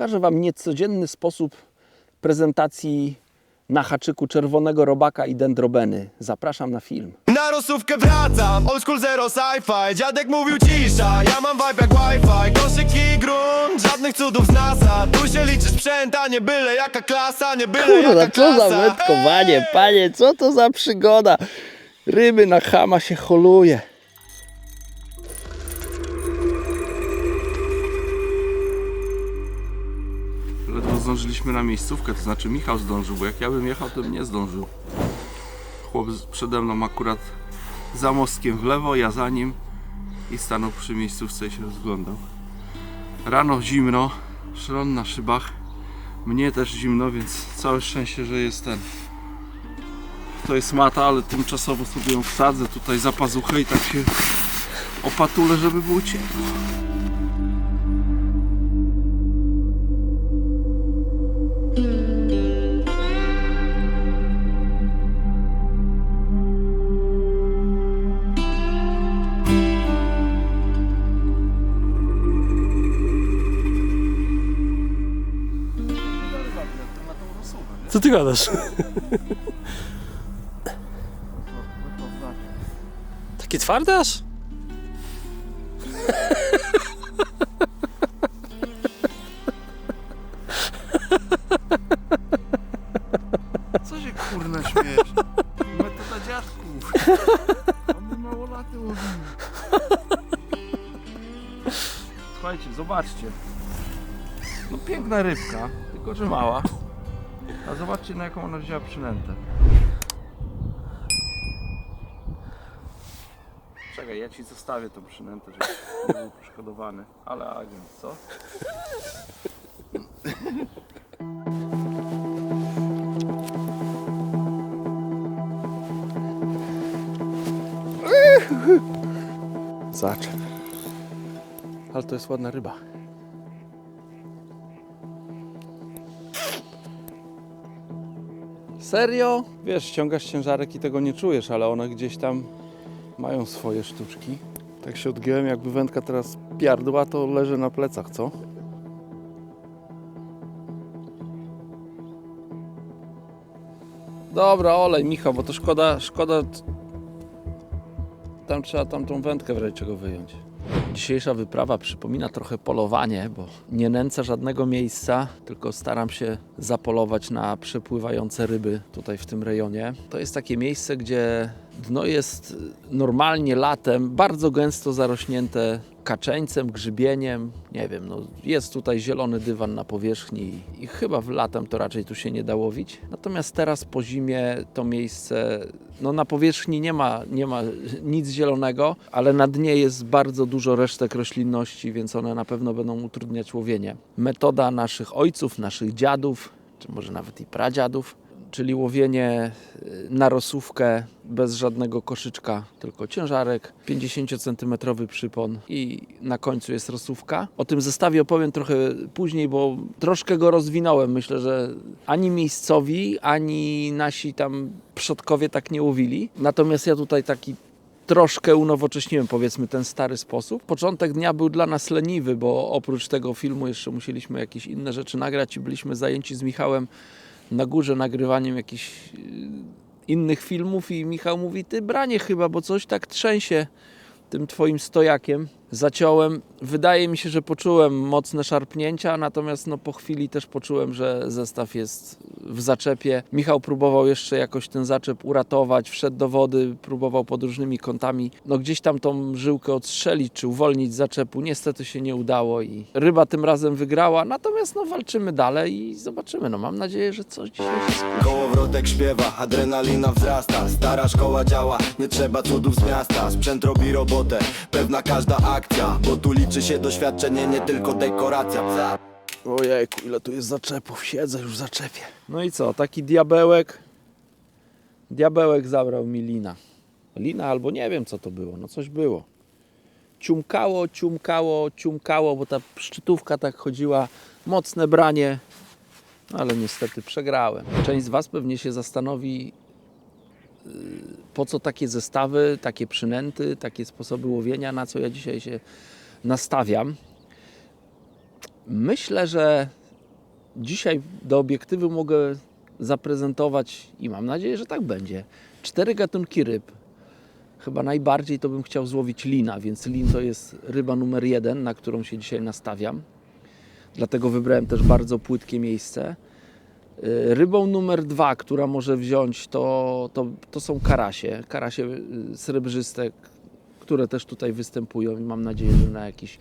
Pokażę Wam niecodzienny sposób prezentacji na haczyku czerwonego robaka i dendrobeny. Zapraszam na film. Na Rosówkę wracam, old school zero sci-fi. Dziadek mówił cisza, ja mam vibe jak wi-fi. Koszyk i grunt, żadnych cudów z NASA. Tu się liczy sprzęt, a nie byle jaka klasa, nie byle Kurwa, jaka co za klasa. wędkowanie, panie, co to za przygoda? Ryby na chama się holuje. Ledwo zdążyliśmy na miejscówkę, to znaczy Michał zdążył, bo jak ja bym jechał, to bym nie zdążył. Chłop przede mną akurat za mostkiem w lewo, ja za nim i stanął przy miejscówce i się rozglądał. Rano zimno, szron na szybach, mnie też zimno, więc całe szczęście, że jest ten. To jest mata, ale tymczasowo sobie ją wsadzę tutaj za pazuchę i tak się opatulę, żeby było ciepło. Co ty gadasz? Takie twarde aż? Co się kurna śmiesz? Metoda dziadków. Mamy małolaty łowimy. Słuchajcie, zobaczcie. No piękna rybka, tylko że mała. A zobaczcie, na jaką ona wzięła przynętę. Czekaj, ja ci zostawię tą przynętę, żebyś nie był poszkodowany. Ale agent, co? Zaczep. Ale to jest ładna ryba. Serio? Wiesz, ściągasz ciężarek i tego nie czujesz, ale one gdzieś tam mają swoje sztuczki. Tak się odgiąłem, jakby wędka teraz piardła, to leży na plecach, co? Dobra, olej, Michał, bo to szkoda. Tam trzeba tamtą wędkę w razie czego wyjąć. Dzisiejsza wyprawa przypomina trochę polowanie, bo nie nęcę żadnego miejsca, tylko staram się zapolować na przepływające ryby tutaj w tym rejonie. To jest takie miejsce, gdzie dno jest normalnie latem bardzo gęsto zarośnięte kaczeńcem, grzybieniem. Nie wiem, no jest tutaj zielony dywan na powierzchni i chyba w latem to raczej tu się nie da łowić. Natomiast teraz po zimie to miejsce, no na powierzchni nie ma nic zielonego, ale na dnie jest bardzo dużo resztek roślinności, więc one na pewno będą utrudniać łowienie. Metoda naszych ojców, naszych dziadów, czy może nawet i pradziadów, czyli łowienie na rosówkę bez żadnego koszyczka, tylko ciężarek, 50-centymetrowy przypon i na końcu jest rosówka. O tym zestawie opowiem trochę później, bo troszkę go rozwinąłem. Myślę, że ani miejscowi, ani nasi tam przodkowie tak nie łowili. Natomiast ja tutaj taki troszkę unowocześniłem, powiedzmy, ten stary sposób. Początek dnia był dla nas leniwy, bo oprócz tego filmu jeszcze musieliśmy jakieś inne rzeczy nagrać i byliśmy zajęci z Michałem na górze nagrywaniem jakichś innych filmów i Michał mówi, ty branie chyba, bo coś tak trzęsie tym twoim stojakiem. Zaciąłem. Wydaje mi się, że poczułem mocne szarpnięcia, natomiast no, po chwili też poczułem, że zestaw jest w zaczepie. Michał próbował jeszcze jakoś ten zaczep uratować, wszedł do wody, próbował pod różnymi kątami no, gdzieś tam tą żyłkę odstrzelić czy uwolnić z zaczepu. Niestety się nie udało i ryba tym razem wygrała, natomiast no, walczymy dalej i zobaczymy. No, mam nadzieję, że coś dzisiaj się skupi. Kołowrotek śpiewa, adrenalina wzrasta. Stara szkoła działa, nie trzeba cudów z miasta. Sprzęt robi robotę, pewna każda akcja, bo tu liczy się doświadczenie, nie tylko dekoracja. Ojejku, ile tu jest zaczepów, siedzę już w zaczepie. No i co, taki diabełek zabrał mi lina. Lina albo nie wiem co to było, no coś było. Ciumkało, bo ta szczytówka tak chodziła, mocne branie, ale niestety przegrałem. Część z Was pewnie się zastanowi, po co takie zestawy, takie przynęty, takie sposoby łowienia, na co ja dzisiaj się nastawiam. Myślę, że Dzisiaj do obiektywu mogę zaprezentować i mam nadzieję, że tak będzie. 4 gatunki ryb. Chyba najbardziej to bym chciał złowić lina, więc lin to jest ryba numer 1, na którą się dzisiaj nastawiam. Dlatego wybrałem też bardzo płytkie miejsce. Rybą numer 2, która może wziąć, to są karasie. Karasie srebrzyste, które też tutaj występują i mam nadzieję, że na jakiś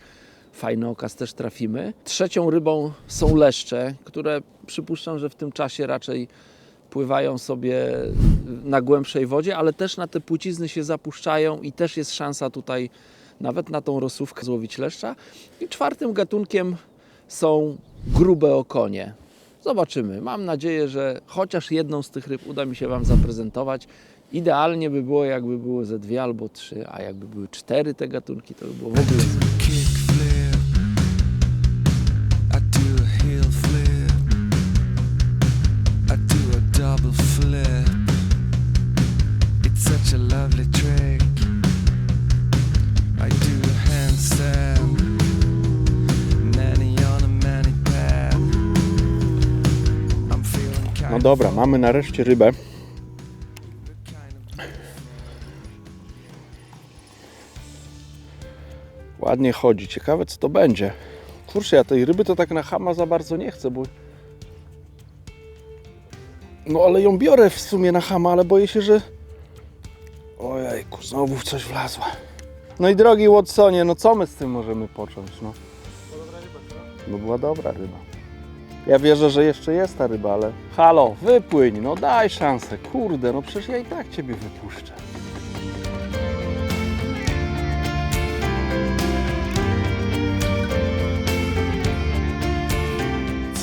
fajny okaz też trafimy. Trzecią rybą są leszcze, które przypuszczam, że w tym czasie raczej pływają sobie na głębszej wodzie, ale też na te płcizny się zapuszczają i też jest szansa tutaj nawet na tą rosówkę złowić leszcza. I czwartym gatunkiem są grube okonie. Zobaczymy. Mam nadzieję, że chociaż jedną z tych ryb uda mi się Wam zaprezentować. Idealnie by było, jakby były ze 2 albo 3, a jakby były 4 te gatunki, to by było w ogóle super. Kickflip. I do a heel flip. I do a double flip. It's such a lovely trick. I do a handstand. Nanny on a mani pad. I'm feeling kind No dobra, mamy nareszcie rybę. Ładnie chodzi. Ciekawe, co to będzie. Kurczę, ja tej ryby to tak na chama za bardzo nie chcę, bo... No ale ją biorę w sumie na chama, ale boję się, że... Ojejku, znowu w coś wlazła. No i drogi Watsonie, no co my z tym możemy począć, no? No była dobra ryba. Ja wierzę, że jeszcze jest ta ryba, ale... Halo, wypłyń, no daj szansę. Kurde, no przecież ja i tak Ciebie wypuszczę.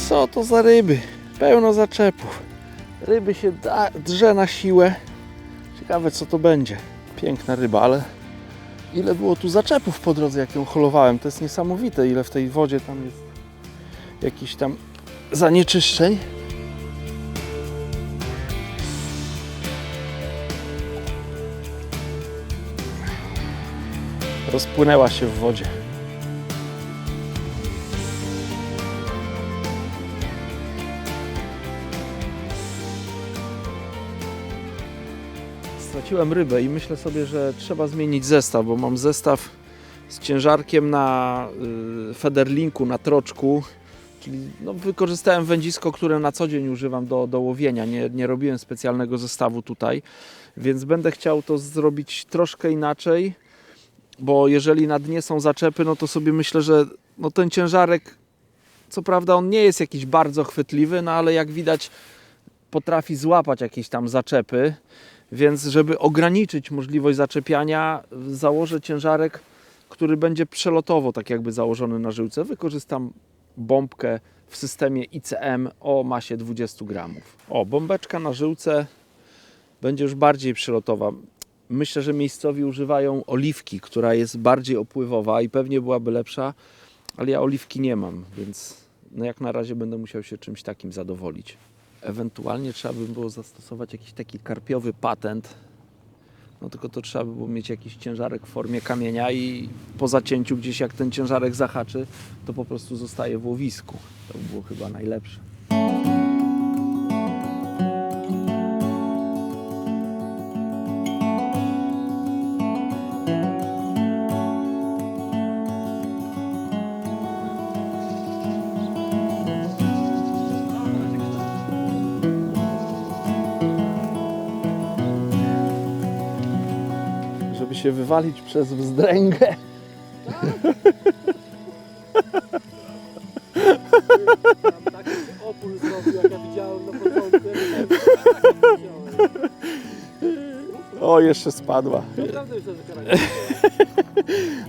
Co to za ryby? Pełno zaczepów. Ryby się drze na siłę. Ciekawe, co to będzie. Piękna ryba, ale ile było tu zaczepów po drodze, jak ją holowałem. To jest niesamowite, ile w tej wodzie tam jest jakichś tam zanieczyszczeń. Rozpłynęła się w wodzie. Straciłem rybę i myślę sobie, że trzeba zmienić zestaw, bo mam zestaw z ciężarkiem na Federlinku, na troczku, czyli no, wykorzystałem wędzisko, które na co dzień używam do łowienia, nie robiłem specjalnego zestawu tutaj, więc będę chciał to zrobić troszkę inaczej, bo jeżeli na dnie są zaczepy, no to sobie myślę, że no, ten ciężarek, co prawda on nie jest jakiś bardzo chwytliwy, no ale jak widać potrafi złapać jakieś tam zaczepy. Więc żeby ograniczyć możliwość zaczepiania, założę ciężarek, który będzie przelotowo tak jakby założony na żyłce. Wykorzystam bombkę w systemie ICM o masie 20 gramów. O, bombeczka na żyłce będzie już bardziej przelotowa. Myślę, że miejscowi używają oliwki, która jest bardziej opływowa i pewnie byłaby lepsza, ale ja oliwki nie mam, więc no jak na razie będę musiał się czymś takim zadowolić. Ewentualnie trzeba by było zastosować jakiś taki karpiowy patent. No tylko to trzeba by było mieć jakiś ciężarek w formie kamienia i po zacięciu gdzieś jak ten ciężarek zahaczy, to po prostu zostaje w łowisku. To by było chyba najlepsze. Żeby się wywalić przez wzdręgę. Taki opór zrobił, jak ja widziałem na początku. O, jeszcze spadła. Naprawdę myślę, że karabin.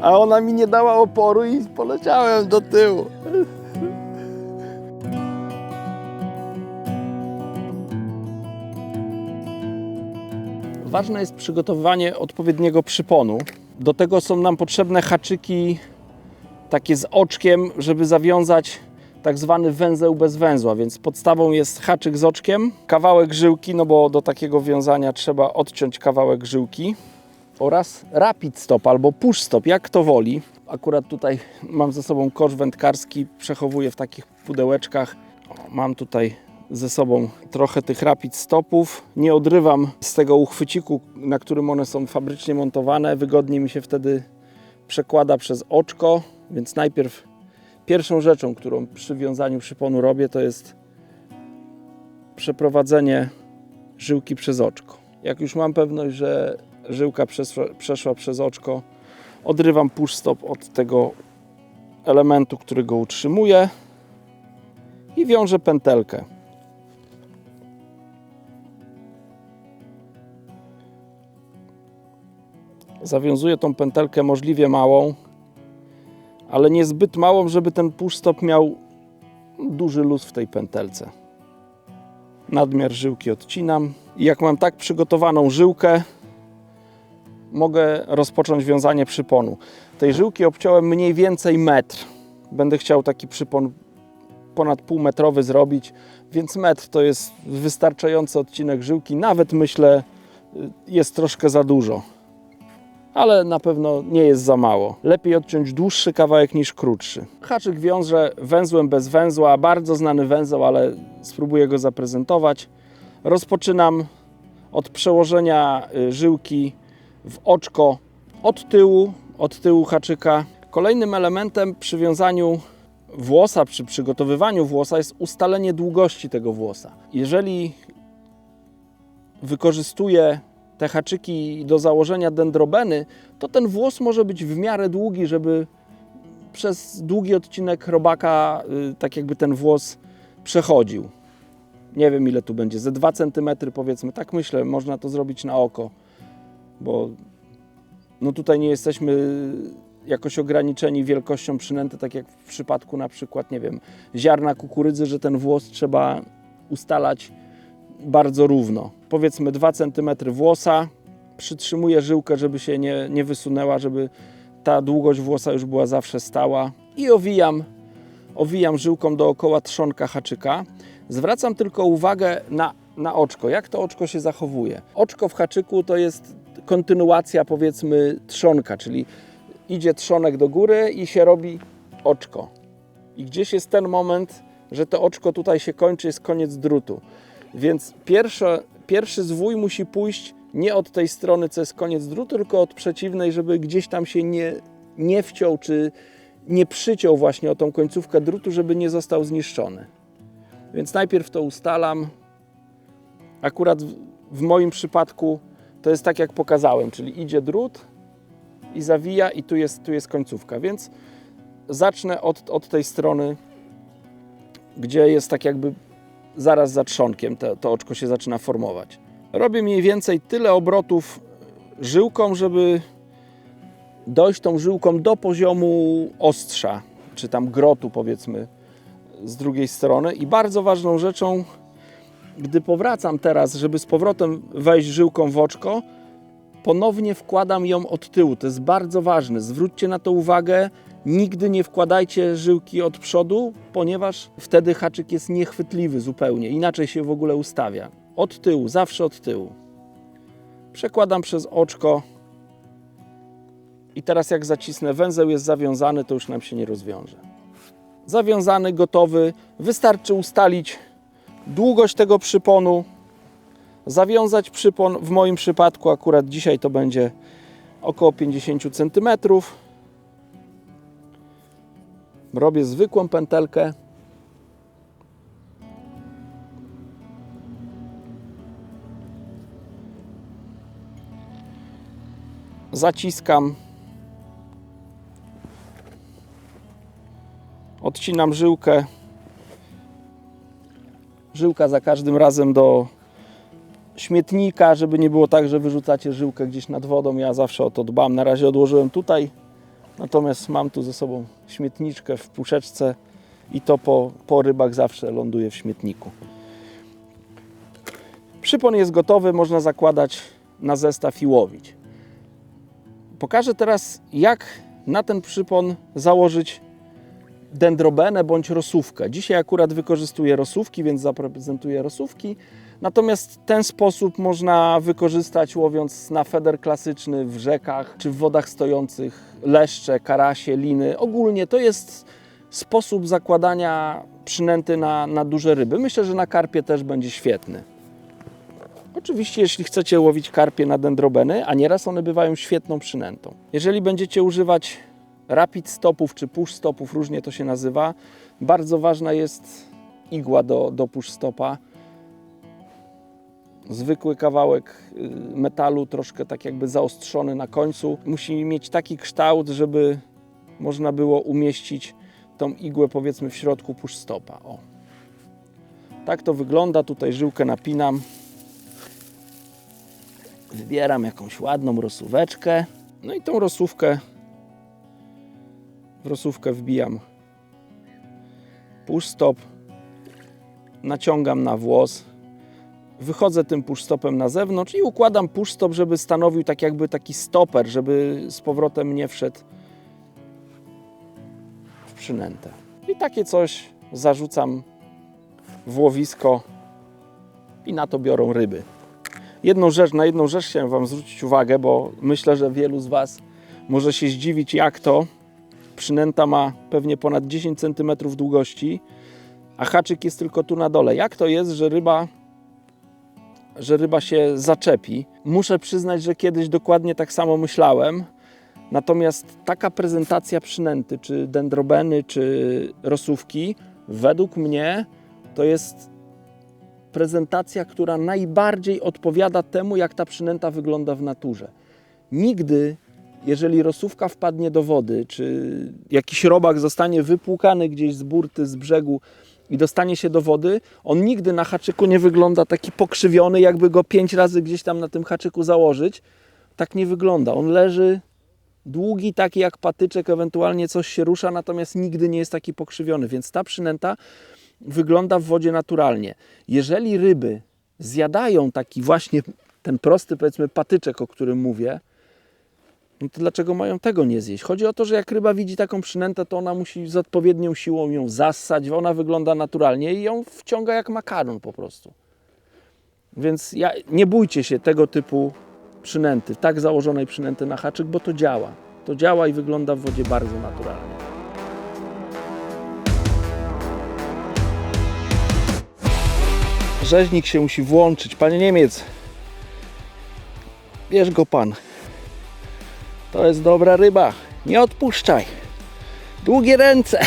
A ona mi nie dała oporu i poleciałem do tyłu. Ważne jest przygotowywanie odpowiedniego przyponu. Do tego są nam potrzebne haczyki takie z oczkiem, żeby zawiązać tak zwany węzeł bez węzła, więc podstawą jest haczyk z oczkiem, kawałek żyłki, no bo do takiego wiązania trzeba odciąć kawałek żyłki oraz rapid stop albo push stop, jak kto woli. Akurat tutaj mam ze sobą kosz wędkarski, przechowuję w takich pudełeczkach. O, Mam tutaj ze sobą trochę tych rapid stopów. Nie odrywam z tego uchwyciku, na którym one są fabrycznie montowane. Wygodnie mi się wtedy przekłada przez oczko, więc najpierw pierwszą rzeczą, którą przy wiązaniu przyponu robię, to jest przeprowadzenie żyłki przez oczko. Jak już mam pewność, że żyłka przeszła przez oczko, odrywam push stop od tego elementu, który go utrzymuje i wiążę pętelkę. Zawiązuję tą pętelkę możliwie małą, ale nie zbyt małą, żeby ten push stop miał duży luz w tej pętelce. Nadmiar żyłki odcinam i jak mam tak przygotowaną żyłkę, mogę rozpocząć wiązanie przyponu. Tej żyłki obciąłem mniej więcej metr. Będę chciał taki przypon ponad półmetrowy zrobić, więc metr to jest wystarczający odcinek żyłki. Nawet myślę, jest troszkę za dużo, ale na pewno nie jest za mało. Lepiej odciąć dłuższy kawałek niż krótszy. Haczyk wiążę węzłem bez węzła, bardzo znany węzeł, ale spróbuję go zaprezentować. Rozpoczynam od przełożenia żyłki w oczko od tyłu haczyka. Kolejnym elementem przy wiązaniu włosa, przy przygotowywaniu włosa jest ustalenie długości tego włosa. Jeżeli wykorzystuję te haczyki do założenia dendrobeny, to ten włos może być w miarę długi, żeby przez długi odcinek robaka tak jakby ten włos przechodził. Nie wiem, ile tu będzie, ze 2 cm powiedzmy, tak myślę, można to zrobić na oko, bo no tutaj nie jesteśmy jakoś ograniczeni wielkością przynęty, tak jak w przypadku na przykład, nie wiem, ziarna kukurydzy, że ten włos trzeba ustalać bardzo równo. Powiedzmy 2 cm włosa, przytrzymuję żyłkę, żeby się nie wysunęła, żeby ta długość włosa już była zawsze stała i owijam żyłką dookoła trzonka haczyka. Zwracam tylko uwagę na oczko, jak to oczko się zachowuje. Oczko w haczyku to jest kontynuacja, powiedzmy, trzonka, czyli idzie trzonek do góry i się robi oczko. I gdzieś jest ten moment, że to oczko tutaj się kończy, jest koniec drutu. Więc pierwszy zwój musi pójść nie od tej strony, co jest koniec drutu, tylko od przeciwnej, żeby gdzieś tam się nie wciął, czy nie przyciął właśnie o tą końcówkę drutu, żeby nie został zniszczony. Więc najpierw to ustalam. Akurat w moim przypadku to jest tak, jak pokazałem, czyli idzie drut i zawija i tu jest końcówka. Więc zacznę od tej strony, gdzie jest tak jakby zaraz za trzonkiem to oczko się zaczyna formować. Robię mniej więcej tyle obrotów żyłką, żeby dojść tą żyłką do poziomu ostrza, czy tam grotu, powiedzmy, z drugiej strony. I bardzo ważną rzeczą, gdy powracam teraz, żeby z powrotem wejść żyłką w oczko, ponownie wkładam ją od tyłu. To jest bardzo ważne. Zwróćcie na to uwagę. Nigdy nie wkładajcie żyłki od przodu, ponieważ wtedy haczyk jest niechwytliwy zupełnie. Inaczej się w ogóle ustawia. Od tyłu, zawsze od tyłu. Przekładam przez oczko. I teraz jak zacisnę, węzeł jest zawiązany, to już nam się nie rozwiąże. Zawiązany, gotowy. Wystarczy ustalić długość tego przyponu. Zawiązać przypon, w moim przypadku akurat dzisiaj to będzie około 50 cm. Robię zwykłą pętelkę. Zaciskam. Odcinam żyłkę. Żyłka za każdym razem do śmietnika, żeby nie było tak, że wyrzucacie żyłkę gdzieś nad wodą. Ja zawsze o to dbam. Na razie odłożyłem tutaj. Natomiast mam tu ze sobą śmietniczkę w puszeczce i to po rybach zawsze ląduje w śmietniku. Przypon jest gotowy, można zakładać na zestaw i łowić. Pokażę teraz, jak na ten przypon założyć dendrobenę bądź rosówkę. Dzisiaj akurat wykorzystuję rosówki, więc zaprezentuję rosówki. Natomiast ten sposób można wykorzystać łowiąc na feder klasyczny w rzekach czy w wodach stojących, leszcze, karasie, liny. Ogólnie to jest sposób zakładania przynęty na duże ryby. Myślę, że na karpie też będzie świetny. Oczywiście, jeśli chcecie łowić karpie na dendrobeny, a nieraz one bywają świetną przynętą. Jeżeli będziecie używać rapid stopów czy push stopów, różnie to się nazywa, bardzo ważna jest igła do push stopa. Zwykły kawałek metalu, troszkę tak jakby zaostrzony na końcu, musi mieć taki kształt, żeby można było umieścić tą igłę, powiedzmy, w środku push stopa. O. Tak to wygląda. Tutaj żyłkę napinam. Wybieram jakąś ładną rosóweczkę. No i tą w rosówkę wbijam push stop. Naciągam na włos. Wychodzę tym push stopem na zewnątrz i układam push stop, żeby stanowił tak jakby taki stoper, żeby z powrotem nie wszedł w przynętę. I takie coś zarzucam w łowisko i na to biorą ryby. Na jedną rzecz chciałem Wam zwrócić uwagę, bo myślę, że wielu z Was może się zdziwić, jak to. Przynęta ma pewnie ponad 10 cm długości, a haczyk jest tylko tu na dole. Jak to jest, że ryba się zaczepi? Muszę przyznać, że kiedyś dokładnie tak samo myślałem. Natomiast taka prezentacja przynęty, czy dendrobeny, czy rosówki, według mnie to jest prezentacja, która najbardziej odpowiada temu, jak ta przynęta wygląda w naturze. Nigdy, jeżeli rosówka wpadnie do wody, czy jakiś robak zostanie wypłukany gdzieś z burty, z brzegu i dostanie się do wody, on nigdy na haczyku nie wygląda taki pokrzywiony, jakby go 5 razy gdzieś tam na tym haczyku założyć. Tak nie wygląda. On leży długi, taki jak patyczek, ewentualnie coś się rusza, natomiast nigdy nie jest taki pokrzywiony, więc ta przynęta wygląda w wodzie naturalnie. Jeżeli ryby zjadają taki właśnie ten prosty, powiedzmy, patyczek, o którym mówię, no to dlaczego mają tego nie zjeść? Chodzi o to, że jak ryba widzi taką przynętę, to ona musi z odpowiednią siłą ją zassać, ona wygląda naturalnie i ją wciąga jak makaron po prostu. Więc nie bójcie się tego typu przynęty, tak założonej przynęty na haczyk, bo to działa. To działa i wygląda w wodzie bardzo naturalnie. Rzeźnik się musi włączyć. Panie Niemiec, bierz go pan. To jest dobra ryba. Nie odpuszczaj. Długie ręce.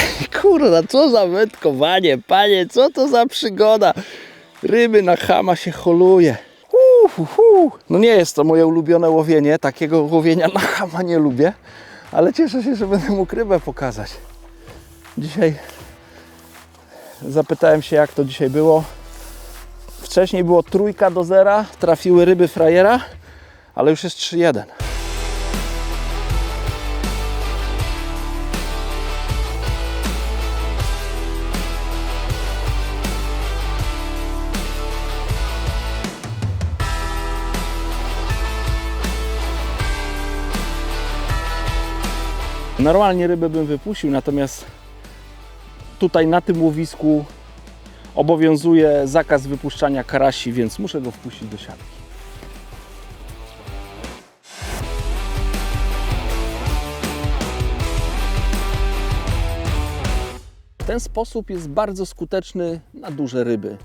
Kurwa, co za wędkowanie, panie. Co to za przygoda. Ryby na chama się holuje. No nie jest to moje ulubione łowienie. Takiego łowienia na chama nie lubię. Ale cieszę się, że będę mógł rybę pokazać. Dzisiaj zapytałem się, jak to dzisiaj było. Wcześniej było 3-0, trafiły ryby frajera, ale już jest 3-1. Normalnie rybę bym wypuścił, natomiast tutaj na tym łowisku obowiązuje zakaz wypuszczania karasi, więc muszę go wpuścić do siatki. Ten sposób jest bardzo skuteczny na duże ryby.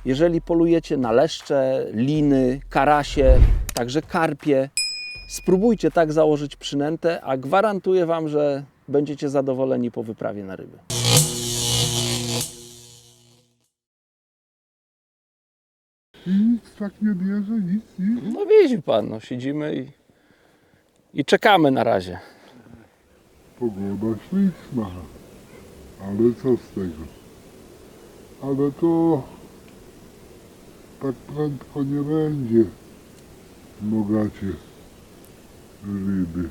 Jeżeli polujecie na leszcze, liny, karasie, także karpie, spróbujcie tak założyć przynętę, a gwarantuję Wam, że będziecie zadowoleni po wyprawie na ryby. I nic tak nie bierze, nic. No widzi Pan, no, siedzimy i czekamy na razie. Pogoda śliczna, ale co z tego? Ale to tak prędko nie będzie, bogacie ryby.